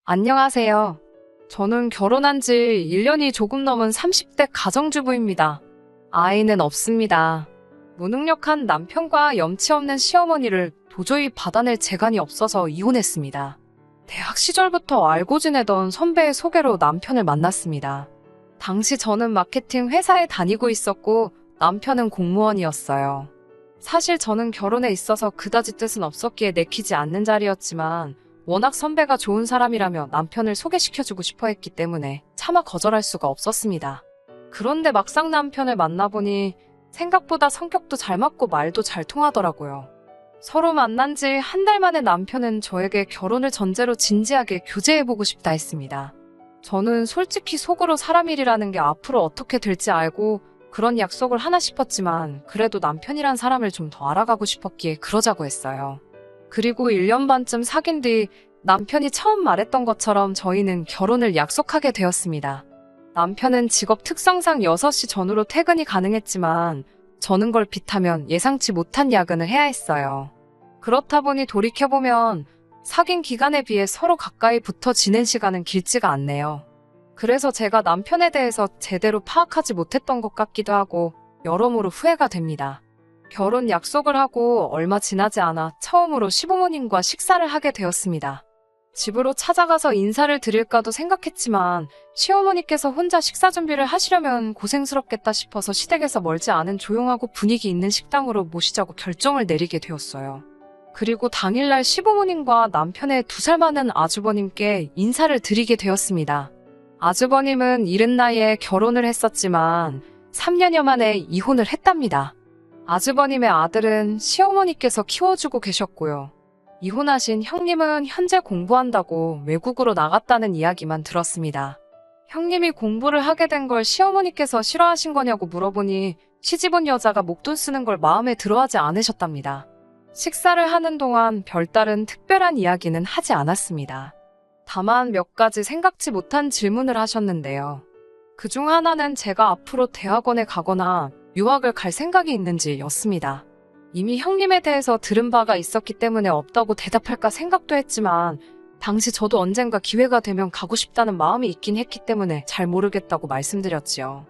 안녕하세요. 저는 결혼한 지 1년이 조금 넘은 30대 가정주부입니다. 아이는 없습니다. 무능력한 남편과 염치 없는 시어머니를 도저히 받아낼 재간이 없어서 이혼했습니다. 대학 시절부터 알고 지내던 선배의 소개로 남편을 만났습니다. 당시 저는 마케팅 회사에 다니고 있었고 남편은 공무원이었어요. 사실 저는 결혼에 있어서 그다지 뜻은 없었기에 내키지 않는 자리였지만 워낙 선배가 좋은 사람이라며 남편을 소개시켜주고 싶어 했기 때문에 차마 거절할 수가 없었습니다. 그런데 막상 남편을 만나보니 생각보다 성격도 잘 맞고 말도 잘 통하더라고요. 서로 만난 지 한 달 만에 남편은 저에게 결혼을 전제로 진지하게 교제해보고 싶다 했습니다. 저는 솔직히 속으로 사람 일이라는 게 앞으로 어떻게 될지 알고 그런 약속을 하나 싶었지만 그래도 남편이란 사람을 좀 더 알아가고 싶었기에 그러자고 했어요. 그리고 1년 반쯤 사귄 뒤 남편이 처음 말했던 것처럼 저희는 결혼을 약속하게 되었습니다. 남편은 직업 특성상 6시 전후로 퇴근이 가능했지만 저는 걸 빗하면 예상치 못한 야근을 해야 했어요. 그렇다 보니 돌이켜보면 사귄 기간에 비해 서로 가까이 붙어 지낸 시간은 길지가 않네요. 그래서 제가 남편에 대해서 제대로 파악하지 못했던 것 같기도 하고 여러모로 후회가 됩니다. 결혼 약속을 하고 얼마 지나지 않아 처음으로 시부모님과 식사를 하게 되었습니다. 집으로 찾아가서 인사를 드릴까도 생각했지만 시어머니께서 혼자 식사 준비를 하시려면 고생스럽겠다 싶어서 시댁에서 멀지 않은 조용하고 분위기 있는 식당으로 모시자고 결정을 내리게 되었어요. 그리고 당일날 시부모님과 남편의 2살 많은 아주버님께 인사를 드리게 되었습니다. 아주버님은 이른 나이에 결혼을 했었지만 3년여 만에 이혼을 했답니다. 아주버님의 아들은 시어머니께서 키워주고 계셨고요. 이혼하신 형님은 현재 공부한다고 외국으로 나갔다는 이야기만 들었습니다. 형님이 공부를 하게 된 걸 시어머니께서 싫어하신 거냐고 물어보니 시집온 여자가 목돈 쓰는 걸 마음에 들어하지 않으셨답니다. 식사를 하는 동안 별다른 특별한 이야기는 하지 않았습니다. 다만 몇 가지 생각지 못한 질문을 하셨는데요. 그중 하나는 제가 앞으로 대학원에 가거나 유학을 갈 생각이 있는지였습니다. 이미 형님에 대해서 들은 바가 있었기 때문에 없다고 대답할까 생각도 했지만 당시 저도 언젠가 기회가 되면 가고 싶다는 마음이 있긴 했기 때문에 잘 모르겠다고 말씀드렸지요.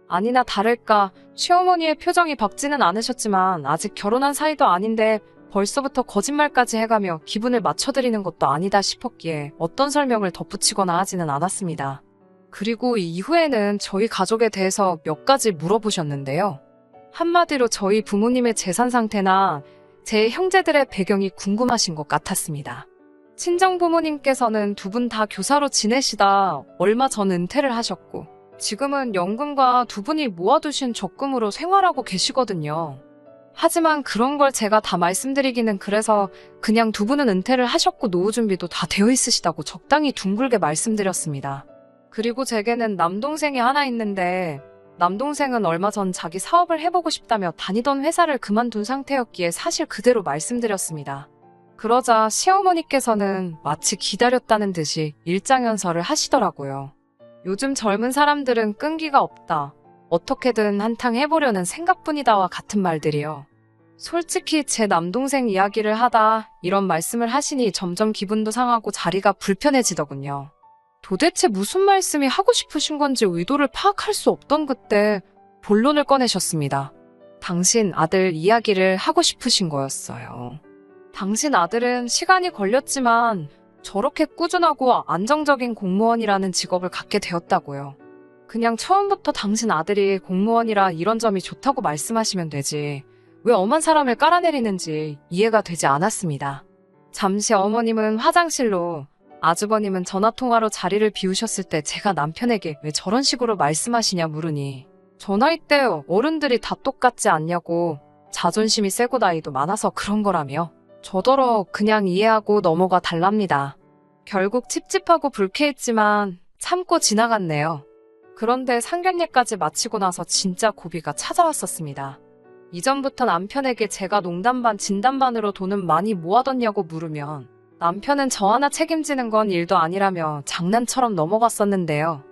아니나 다를까 시어머니의 표정이 밝지는 않으셨지만 아직 결혼한 사이도 아닌데 벌써부터 거짓말까지 해가며 기분을 맞춰드리는 것도 아니다 싶었기에 어떤 설명을 덧붙이거나 하지는 않았습니다. 그리고 이후에는 저희 가족에 대해서 몇 가지 물어보셨는데요. 한마디로 저희 부모님의 재산 상태나 제 형제들의 배경이 궁금하신 것 같았습니다. 친정 부모님께서는 2분 다 교사로 지내시다 얼마 전 은퇴를 하셨고 지금은 연금과 2분이 모아두신 적금으로 생활하고 계시거든요. 하지만 그런 걸 제가 다 말씀드리기는 그래서 그냥 2분은 은퇴를 하셨고 노후 준비도 다 되어 있으시다고 적당히 둥글게 말씀드렸습니다. 그리고 제게는 남동생이 하나 있는데 남동생은 얼마 전 자기 사업을 해보고 싶다며 다니던 회사를 그만둔 상태였기에 사실 그대로 말씀드렸습니다. 그러자 시어머니께서는 마치 기다렸다는 듯이 일장연설을 하시더라고요. 요즘 젊은 사람들은 끈기가 없다. 어떻게든 한탕 해보려는 생각뿐이다와 같은 말들이요. 솔직히 제 남동생 이야기를 하다 이런 말씀을 하시니 점점 기분도 상하고 자리가 불편해지더군요. 도대체 무슨 말씀이 하고 싶으신 건지 의도를 파악할 수 없던 그때 본론을 꺼내셨습니다. 당신 아들 이야기를 하고 싶으신 거였어요. 당신 아들은 시간이 걸렸지만 저렇게 꾸준하고 안정적인 공무원이라는 직업을 갖게 되었다고요. 그냥 처음부터 당신 아들이 공무원이라 이런 점이 좋다고 말씀하시면 되지 왜 엄한 사람을 깔아내리는지 이해가 되지 않았습니다. 잠시 어머님은 화장실로 아주버님은 전화통화로 자리를 비우셨을 때 제가 남편에게 왜 저런 식으로 말씀하시냐 물으니 저 나이 때 어른들이 다 똑같지 않냐고 자존심이 세고 나이도 많아서 그런 거라며 저더러 그냥 이해하고 넘어가 달랍니다. 결국 찝찝하고 불쾌했지만 참고 지나갔네요. 그런데 상견례까지 마치고 나서 진짜 고비가 찾아왔었습니다. 이전부터 남편에게 제가 농담 반 진담 반으로 돈은 많이 모아뒀냐고 물으면 남편은 저 하나 책임지는 건 일도 아니라며 장난처럼 넘어갔었는데요.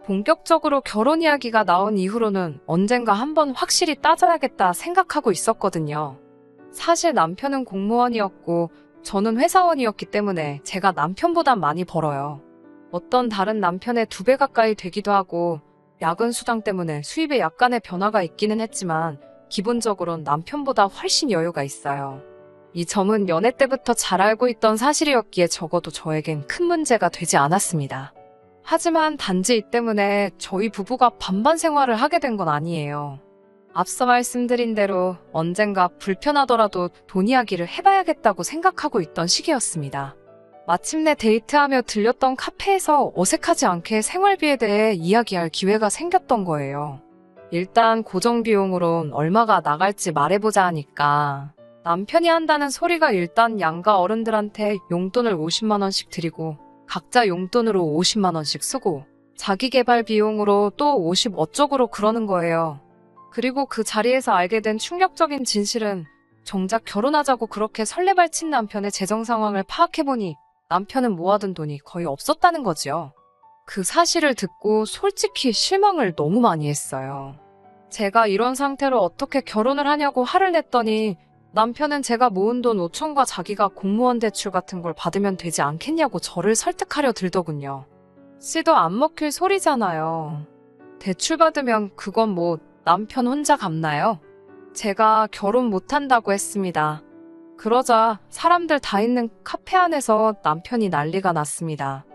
본격적으로 결혼 이야기가 나온 이후로는 언젠가 한번 확실히 따져야겠다 생각하고 있었거든요. 사실 남편은 공무원이었고 저는 회사원이었기 때문에 제가 남편보단 많이 벌어요. 어떤 달은 남편의 2배 가까이 되기도 하고 야근 수당 때문에 수입에 약간의 변화가 있기는 했지만 기본적으론 남편보다 훨씬 여유가 있어요. 이 점은 연애 때부터 잘 알고 있던 사실이었기에 적어도 저에겐 큰 문제가 되지 않았습니다. 하지만 단지 이 때문에 저희 부부가 반반 생활을 하게 된 건 아니에요. 앞서 말씀드린 대로 언젠가 불편하더라도 돈 이야기를 해봐야겠다고 생각하고 있던 시기였습니다. 마침내 데이트하며 들렸던 카페에서 어색하지 않게 생활비에 대해 이야기할 기회가 생겼던 거예요. 일단 고정비용으론 얼마가 나갈지 말해보자 하니까 남편이 한다는 소리가 일단 양가 어른들한테 용돈을 50만 원씩 드리고 각자 용돈으로 50만 원씩 쓰고 자기 개발 비용으로 또 50 어쩌고로 그러는 거예요. 그리고 그 자리에서 알게 된 충격적인 진실은 정작 결혼하자고 그렇게 설레발친 남편의 재정 상황을 파악해보니 남편은 모아둔 돈이 거의 없었다는 거지요. 그 사실을 듣고 솔직히 실망을 너무 많이 했어요. 제가 이런 상태로 어떻게 결혼을 하냐고 화를 냈더니 남편은 제가 모은 돈 5천과 자기가 공무원 대출 같은 걸 받으면 되지 않겠냐고 저를 설득하려 들더군요. 씨도 안 먹힐 소리잖아요. 대출 받으면 그건 뭐 남편 혼자 갚나요? 제가 결혼 못한다고 했습니다. 그러자 사람들 다 있는 카페 안에서 남편이 난리가 났습니다.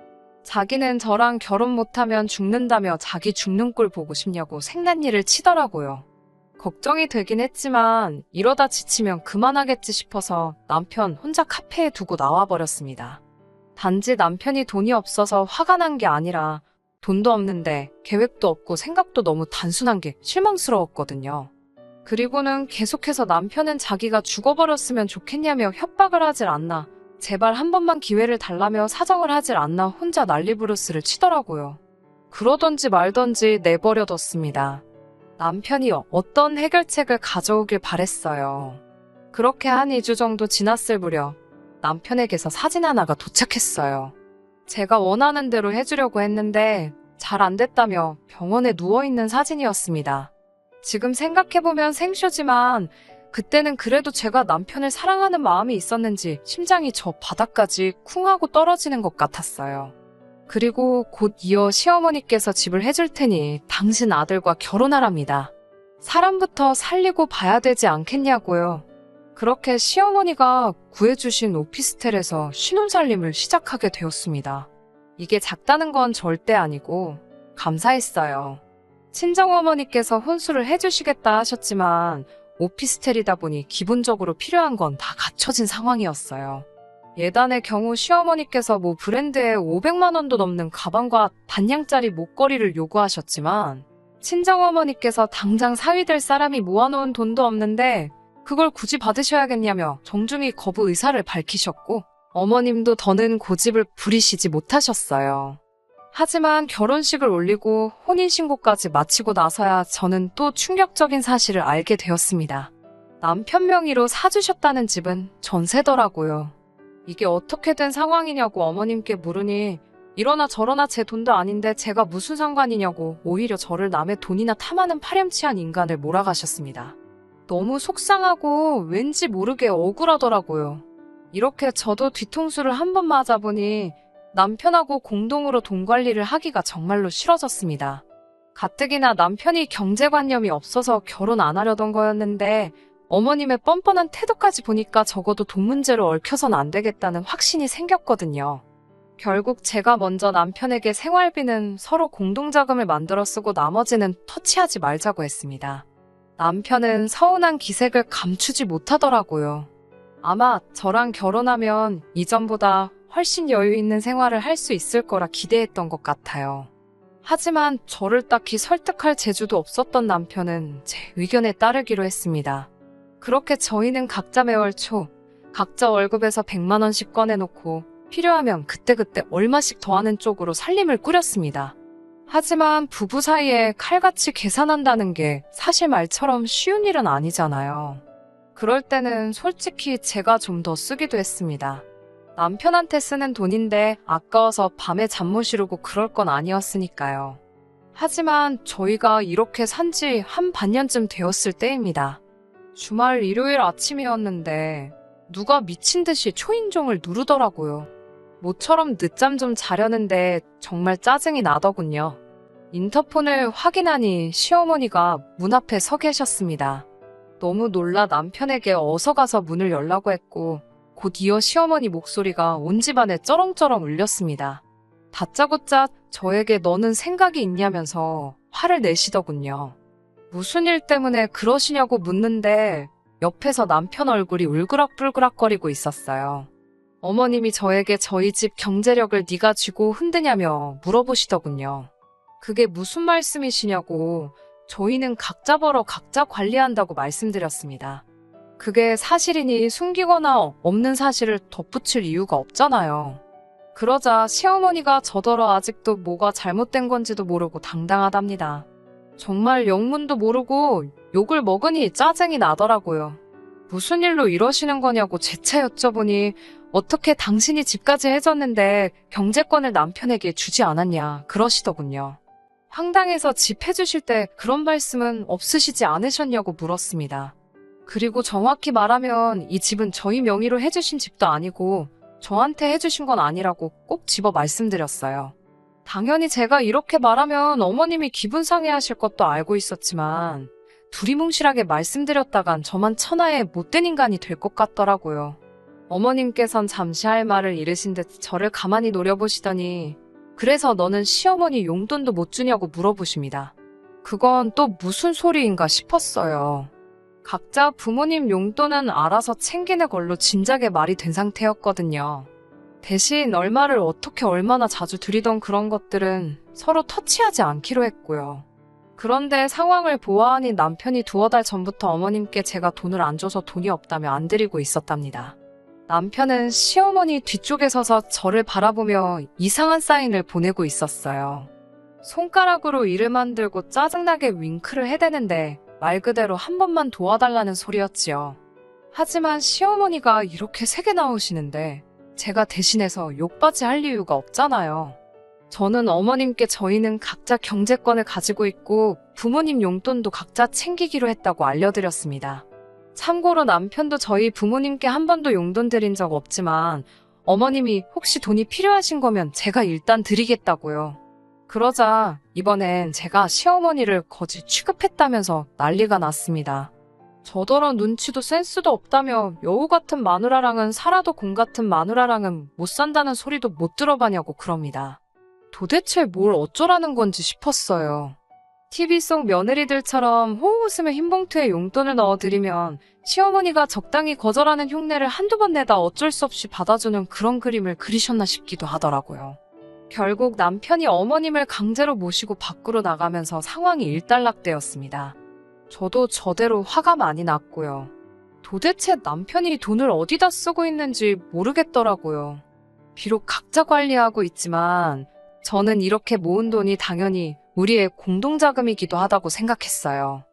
자기는 저랑 결혼 못하면 죽는다며 자기 죽는 꼴 보고 싶냐고 생난리를 치더라고요. 걱정이 되긴 했지만 이러다 지치면 그만하겠지 싶어서 남편 혼자 카페에 두고 나와버렸습니다. 단지 남편이 돈이 없어서 화가 난 게 아니라 돈도 없는데 계획도 없고 생각도 너무 단순한 게 실망스러웠거든요. 그리고는 계속해서 남편은 자기가 죽어버렸으면 좋겠냐며 협박을 하질 않나, 제발 한 번만 기회를 달라며 사정을 하질 않나 혼자 난리부르스를 치더라고요. 그러던지 말던지 내버려뒀습니다. 남편이 어떤 해결책을 가져오길 바랬어요. 그렇게 한 2주 정도 지났을 무렵 남편에게서 사진 하나가 도착했어요. 제가 원하는 대로 해주려고 했는데 잘 안 됐다며 병원에 누워있는 사진이었습니다. 지금 생각해보면 생쇼지만 그때는 그래도 제가 남편을 사랑하는 마음이 있었는지 심장이 저 바닥까지 쿵 하고 떨어지는 것 같았어요. 그리고 곧 이어 시어머니께서 집을 해줄 테니 당신 아들과 결혼하랍니다. 사람부터 살리고 봐야 되지 않겠냐고요. 그렇게 시어머니가 구해주신 오피스텔에서 신혼살림을 시작하게 되었습니다. 이게 작다는 건 절대 아니고 감사했어요. 친정어머니께서 혼수를 해주시겠다 하셨지만 오피스텔이다 보니 기본적으로 필요한 건 다 갖춰진 상황이었어요. 예단의 경우 시어머니께서 모 브랜드의 500만 원도 넘는 가방과 반냥짜리 목걸이를 요구하셨지만 친정어머니께서 당장 사위 될 사람이 모아놓은 돈도 없는데 그걸 굳이 받으셔야겠냐며 정중히 거부 의사를 밝히셨고 어머님도 더는 고집을 부리시지 못하셨어요. 하지만 결혼식을 올리고 혼인신고까지 마치고 나서야 저는 또 충격적인 사실을 알게 되었습니다. 남편 명의로 사주셨다는 집은 전세더라고요. 이게 어떻게 된 상황이냐고 어머님께 물으니 이러나 저러나 제 돈도 아닌데 제가 무슨 상관이냐고 오히려 저를 남의 돈이나 탐하는 파렴치한 인간을 몰아가셨습니다. 너무 속상하고 왠지 모르게 억울하더라고요. 이렇게 저도 뒤통수를 한 번 맞아보니 남편하고 공동으로 돈 관리를 하기가 정말로 싫어졌습니다. 가뜩이나 남편이 경제관념이 없어서 결혼 안 하려던 거였는데 어머님의 뻔뻔한 태도까지 보니까 적어도 돈 문제로 얽혀선 안 되겠다는 확신이 생겼거든요. 결국 제가 먼저 남편에게 생활비는 서로 공동자금을 만들어 쓰고 나머지는 터치하지 말자고 했습니다. 남편은 서운한 기색을 감추지 못하더라고요. 아마 저랑 결혼하면 이전보다 훨씬 여유 있는 생활을 할 수 있을 거라 기대했던 것 같아요. 하지만 저를 딱히 설득할 재주도 없었던 남편은 제 의견에 따르기로 했습니다. 그렇게 저희는 각자 매월 초 각자 월급에서 100만 원씩 꺼내놓고 필요하면 그때그때 얼마씩 더하는 쪽으로 살림을 꾸렸습니다. 하지만 부부 사이에 칼같이 계산한다는 게 사실 말처럼 쉬운 일은 아니잖아요. 그럴 때는 솔직히 제가 좀 더 쓰기도 했습니다. 남편한테 쓰는 돈인데 아까워서 밤에 잠 못 이루고 그럴 건 아니었으니까요. 하지만 저희가 이렇게 산지 한 반년쯤 되었을 때입니다. 주말 일요일 아침이었는데 누가 미친 듯이 초인종을 누르더라고요. 모처럼 늦잠 좀 자려는데 정말 짜증이 나더군요. 인터폰을 확인하니 시어머니가 문 앞에 서 계셨습니다. 너무 놀라 남편에게 어서 가서 문을 열라고 했고 곧 이어 시어머니 목소리가 온 집안에 쩌렁쩌렁 울렸습니다. 다짜고짜 저에게 너는 생각이 있냐면서 화를 내시더군요. 무슨 일 때문에 그러시냐고 묻는데 옆에서 남편 얼굴이 울그락불그락거리고 있었어요. 어머님이 저에게 저희 집 경제력을 네가 쥐고 흔드냐며 물어보시더군요. 그게 무슨 말씀이시냐고 저희는 각자 벌어 각자 관리한다고 말씀드렸습니다. 그게 사실이니 숨기거나 없는 사실을 덧붙일 이유가 없잖아요. 그러자 시어머니가 저더러 아직도 뭐가 잘못된 건지도 모르고 당당하답니다. 정말 영문도 모르고 욕을 먹으니 짜증이 나더라고요. 무슨 일로 이러시는 거냐고 재차 여쭤보니 어떻게 당신이 집까지 해줬는데 경제권을 남편에게 주지 않았냐 그러시더군요. 황당해서 집 해주실 때 그런 말씀은 없으시지 않으셨냐고 물었습니다. 그리고 정확히 말하면 이 집은 저희 명의로 해주신 집도 아니고 저한테 해주신 건 아니라고 꼭 집어 말씀드렸어요. 당연히 제가 이렇게 말하면 어머님이 기분 상해하실 것도 알고 있었지만 두리뭉실하게 말씀드렸다간 저만 천하의 못된 인간이 될 것 같더라고요. 어머님께선 잠시 할 말을 잃으신 듯 저를 가만히 노려보시더니 그래서 너는 시어머니 용돈도 못 주냐고 물어보십니다. 그건 또 무슨 소리인가 싶었어요. 각자 부모님 용돈은 알아서 챙기는 걸로 진작에 말이 된 상태였거든요. 대신 얼마를 어떻게 얼마나 자주 드리던 그런 것들은 서로 터치하지 않기로 했고요. 그런데 상황을 보아하니 남편이 두어 달 전부터 어머님께 제가 돈을 안 줘서 돈이 없다며 안 드리고 있었답니다. 남편은 시어머니 뒤쪽에 서서 저를 바라보며 이상한 사인을 보내고 있었어요. 손가락으로 이를 만들고 짜증나게 윙크를 해대는데 말 그대로 한 번만 도와달라는 소리였지요. 하지만 시어머니가 이렇게 세게 나오시는데 제가 대신해서 욕받이 할 이유가 없잖아요. 저는 어머님께 저희는 각자 경제권을 가지고 있고 부모님 용돈도 각자 챙기기로 했다고 알려드렸습니다. 참고로 남편도 저희 부모님께 한 번도 용돈 드린 적 없지만 어머님이 혹시 돈이 필요하신 거면 제가 일단 드리겠다고요. 그러자 이번엔 제가 시어머니를 거지 취급했다면서 난리가 났습니다. 저더러 눈치도 센스도 없다며 여우 같은 마누라랑은 살아도 공 같은 마누라랑은 못 산다는 소리도 못 들어봤냐고 그럽니다. 도대체 뭘 어쩌라는 건지 싶었어요. TV 속 며느리들처럼 호호 웃으며 흰봉투에 용돈을 넣어드리면 시어머니가 적당히 거절하는 흉내를 한두 번 내다 어쩔 수 없이 받아주는 그런 그림을 그리셨나 싶기도 하더라고요. 결국 남편이 어머님을 강제로 모시고 밖으로 나가면서 상황이 일단락되었습니다. 저도 저대로 화가 많이 났고요. 도대체 남편이 돈을 어디다 쓰고 있는지 모르겠더라고요. 비록 각자 관리하고 있지만 저는 이렇게 모은 돈이 당연히 우리의 공동자금이기도 하다고 생각했어요.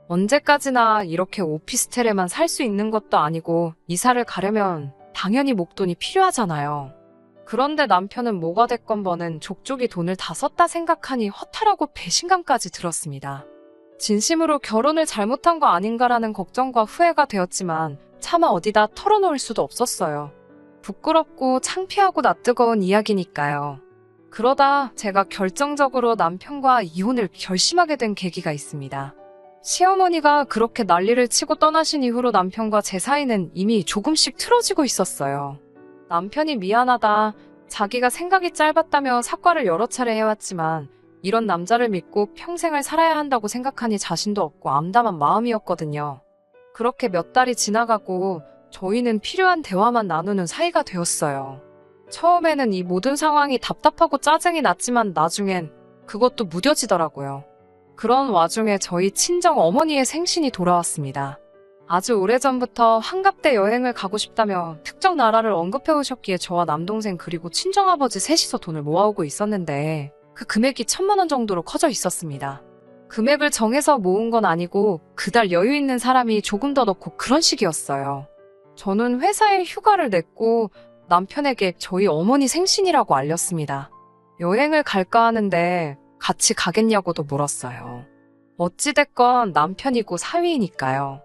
언제까지나 이렇게 오피스텔에만 살 수 있는 것도 아니고 이사를 가려면 당연히 목돈이 필요하잖아요. 그런데 남편은 뭐가 됐건 뭐는 족족이 돈을 다 썼다 생각하니 허탈하고 배신감까지 들었습니다. 진심으로 결혼을 잘못한 거 아닌가라는 걱정과 후회가 되었지만 차마 어디다 털어놓을 수도 없었어요. 부끄럽고 창피하고 낯뜨거운 이야기니까요. 그러다 제가 결정적으로 남편과 이혼을 결심하게 된 계기가 있습니다. 시어머니가 그렇게 난리를 치고 떠나신 이후로 남편과 제 사이는 이미 조금씩 틀어지고 있었어요. 남편이 미안하다, 자기가 생각이 짧았다며 사과를 여러 차례 해왔지만 이런 남자를 믿고 평생을 살아야 한다고 생각하니 자신도 없고 암담한 마음이었거든요. 그렇게 몇 달이 지나가고 저희는 필요한 대화만 나누는 사이가 되었어요. 처음에는 이 모든 상황이 답답하고 짜증이 났지만 나중엔 그것도 무뎌지더라고요. 그런 와중에 저희 친정 어머니의 생신이 돌아왔습니다. 아주 오래전부터 한갑대 여행을 가고 싶다며 특정 나라를 언급해 오셨기에 저와 남동생 그리고 친정아버지 셋이서 돈을 모아오고 있었는데 그 금액이 1,000만 원 정도로 커져 있었습니다. 금액을 정해서 모은 건 아니고 그달 여유 있는 사람이 조금 더 넣고 그런 식이었어요. 저는 회사에 휴가를 냈고 남편에게 저희 어머니 생신이라고 알렸습니다. 여행을 갈까 하는데 같이 가겠냐고도 물었어요. 어찌됐건 남편이고 사위이니까요.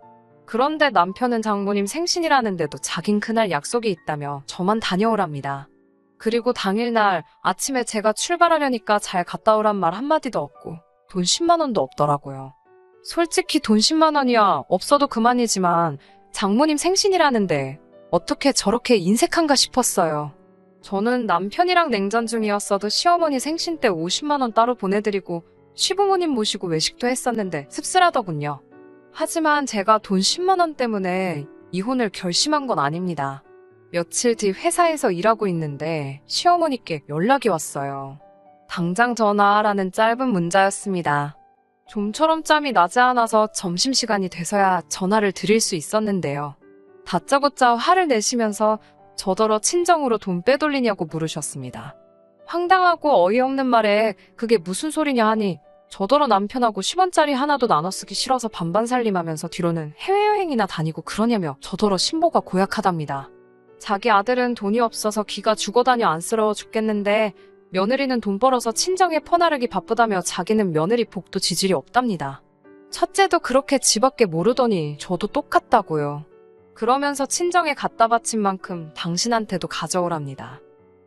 그런데 남편은 장모님 생신이라는데도 자긴 그날 약속이 있다며 저만 다녀오랍니다. 그리고 당일날 아침에 제가 출발하려니까 잘 갔다 오란 말 한마디도 없고 돈 10만 원도 없더라고요. 솔직히 돈 10만 원이야 없어도 그만이지만 장모님 생신이라는데 어떻게 저렇게 인색한가 싶었어요. 저는 남편이랑 냉전 중이었어도 시어머니 생신 때 50만 원 따로 보내드리고 시부모님 모시고 외식도 했었는데 씁쓸하더군요. 하지만 제가 돈 10만 원 때문에 이혼을 결심한 건 아닙니다. 며칠 뒤 회사에서 일하고 있는데 시어머니께 연락이 왔어요. 당장 전화하라는 짧은 문자였습니다. 좀처럼 짬이 나지 않아서 점심시간이 돼서야 전화를 드릴 수 있었는데요. 다짜고짜 화를 내시면서 저더러 친정으로 돈 빼돌리냐고 물으셨습니다. 황당하고 어이없는 말에 그게 무슨 소리냐 하니 저더러 남편하고 10원짜리 하나도 나눠 쓰기 싫어서 반반 살림하면서 뒤로는 해외여행이나 다니고 그러냐며 저더러 신보가 고약하답니다. 자기 아들은 돈이 없어서 기가 죽어다녀 안쓰러워 죽겠는데 며느리는 돈 벌어서 친정에 퍼나르기 바쁘다며 자기는 며느리 복도 지질이 없답니다. 첫째도 그렇게 지밖에 모르더니 저도 똑같다고요. 그러면서 친정에 갖다 바친 만큼 당신한테도 가져오랍니다.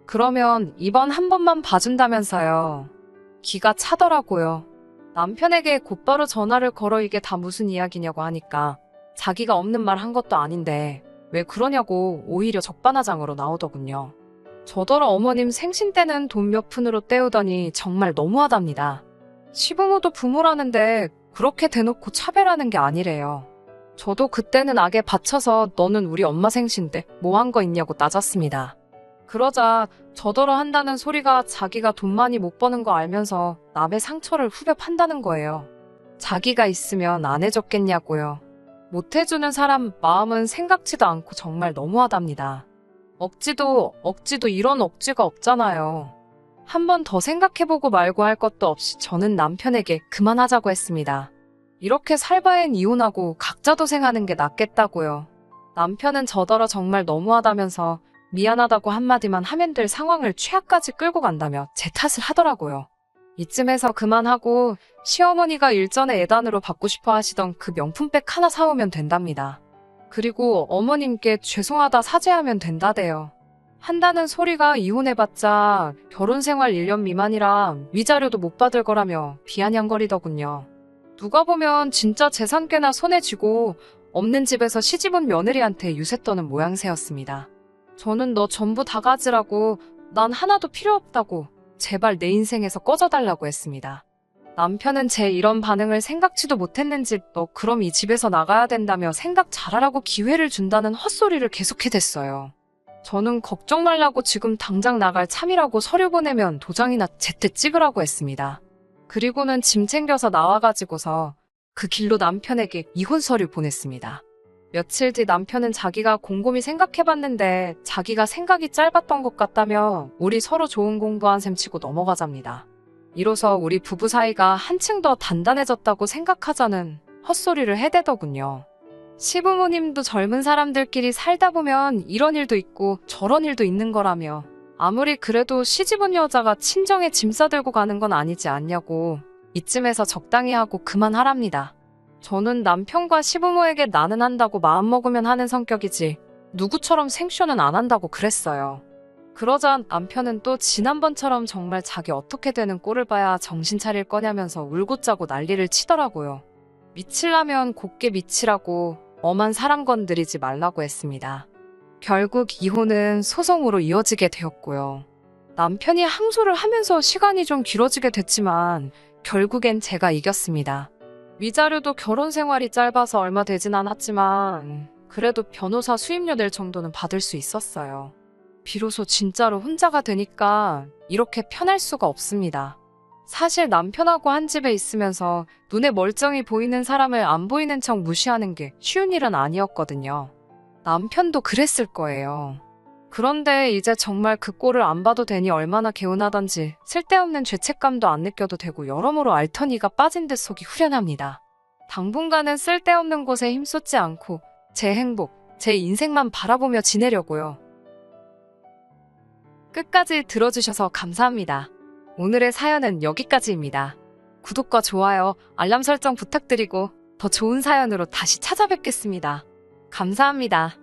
그러면 이번 한 번만 봐준다면서요. 기가 차더라고요. 남편에게 곧바로 전화를 걸어 이게 다 무슨 이야기냐고 하니까 자기가 없는 말 한 것도 아닌데 왜 그러냐고 오히려 적반하장으로 나오더군요. 저더러 어머님 생신 때는 돈 몇 푼으로 때우더니 정말 너무하답니다. 시부모도 부모라는데 그렇게 대놓고 차별하는 게 아니래요. 저도 그때는 악에 받쳐서 너는 우리 엄마 생신 때 뭐 한 거 있냐고 따졌습니다. 그러자 저더러 한다는 소리가 자기가 돈 많이 못 버는 거 알면서 남의 상처를 후벼 판다는 거예요. 자기가 있으면 안 해줬겠냐고요. 못 해주는 사람 마음은 생각지도 않고 정말 너무하답니다. 억지도 이런 억지가 없잖아요. 한 번 더 생각해보고 말고 할 것도 없이 저는 남편에게 그만하자고 했습니다. 이렇게 살 바엔 이혼하고 각자 도생하는 게 낫겠다고요. 남편은 저더러 정말 너무하다면서 미안하다고 한마디만 하면 될 상황을 최악까지 끌고 간다며 제 탓을 하더라고요. 이쯤에서 그만하고 시어머니가 일전에 예단으로 받고 싶어 하시던 그 명품백 하나 사오면 된답니다. 그리고 어머님께 죄송하다 사죄하면 된다대요. 한다는 소리가 이혼해봤자 결혼생활 1년 미만이라 위자료도 못 받을 거라며 비아냥거리더군요. 누가 보면 진짜 재산 꽤나 손에 쥐고 없는 집에서 시집온 며느리한테 유세 떠는 모양새였습니다. 저는 너 전부 다 가지라고 난 하나도 필요 없다고 제발 내 인생에서 꺼져달라고 했습니다. 남편은 제 이런 반응을 생각지도 못했는지 너 그럼 이 집에서 나가야 된다며 생각 잘하라고 기회를 준다는 헛소리를 계속해댔어요. 저는 걱정 말라고 지금 당장 나갈 참이라고 서류 보내면 도장이나 제때 찍으라고 했습니다. 그리고는 짐 챙겨서 나와가지고서 그 길로 남편에게 이혼 서류 보냈습니다. 며칠 뒤 남편은 자기가 곰곰이 생각해봤는데 자기가 생각이 짧았던 것 같다며 우리 서로 좋은 공부한 셈 치고 넘어가자입니다. 이로써 우리 부부 사이가 한층 더 단단해졌다고 생각하자는 헛소리를 해대더군요. 시부모님도 젊은 사람들끼리 살다 보면 이런 일도 있고 저런 일도 있는 거라며 아무리 그래도 시집온 여자가 친정에 짐 싸들고 가는 건 아니지 않냐고 이쯤에서 적당히 하고 그만하랍니다. 저는 남편과 시부모에게 나는 한다고 마음먹으면 하는 성격이지 누구처럼 생쇼는 안 한다고 그랬어요. 그러자 남편은 또 지난번처럼 정말 자기 어떻게 되는 꼴을 봐야 정신 차릴 거냐면서 울고 짜고 난리를 치더라고요. 미치려면 곱게 미치라고 엄한 사람 건드리지 말라고 했습니다. 결국 이혼은 소송으로 이어지게 되었고요. 남편이 항소를 하면서 시간이 좀 길어지게 됐지만 결국엔 제가 이겼습니다. 위자료도 결혼 생활이 짧아서 얼마 되진 않았지만 그래도 변호사 수임료 낼 정도는 받을 수 있었어요. 비로소 진짜로 혼자가 되니까 이렇게 편할 수가 없습니다. 사실 남편하고 한 집에 있으면서 눈에 멀쩡히 보이는 사람을 안 보이는 척 무시하는 게 쉬운 일은 아니었거든요. 남편도 그랬을 거예요. 그런데 이제 정말 그 꼴을 안 봐도 되니 얼마나 개운하던지 쓸데없는 죄책감도 안 느껴도 되고 여러모로 알터니가 빠진 듯 속이 후련합니다. 당분간은 쓸데없는 곳에 힘쏟지 않고 제 행복, 제 인생만 바라보며 지내려고요. 끝까지 들어주셔서 감사합니다. 오늘의 사연은 여기까지입니다. 구독과 좋아요, 알람 설정 부탁드리고 더 좋은 사연으로 다시 찾아뵙겠습니다. 감사합니다.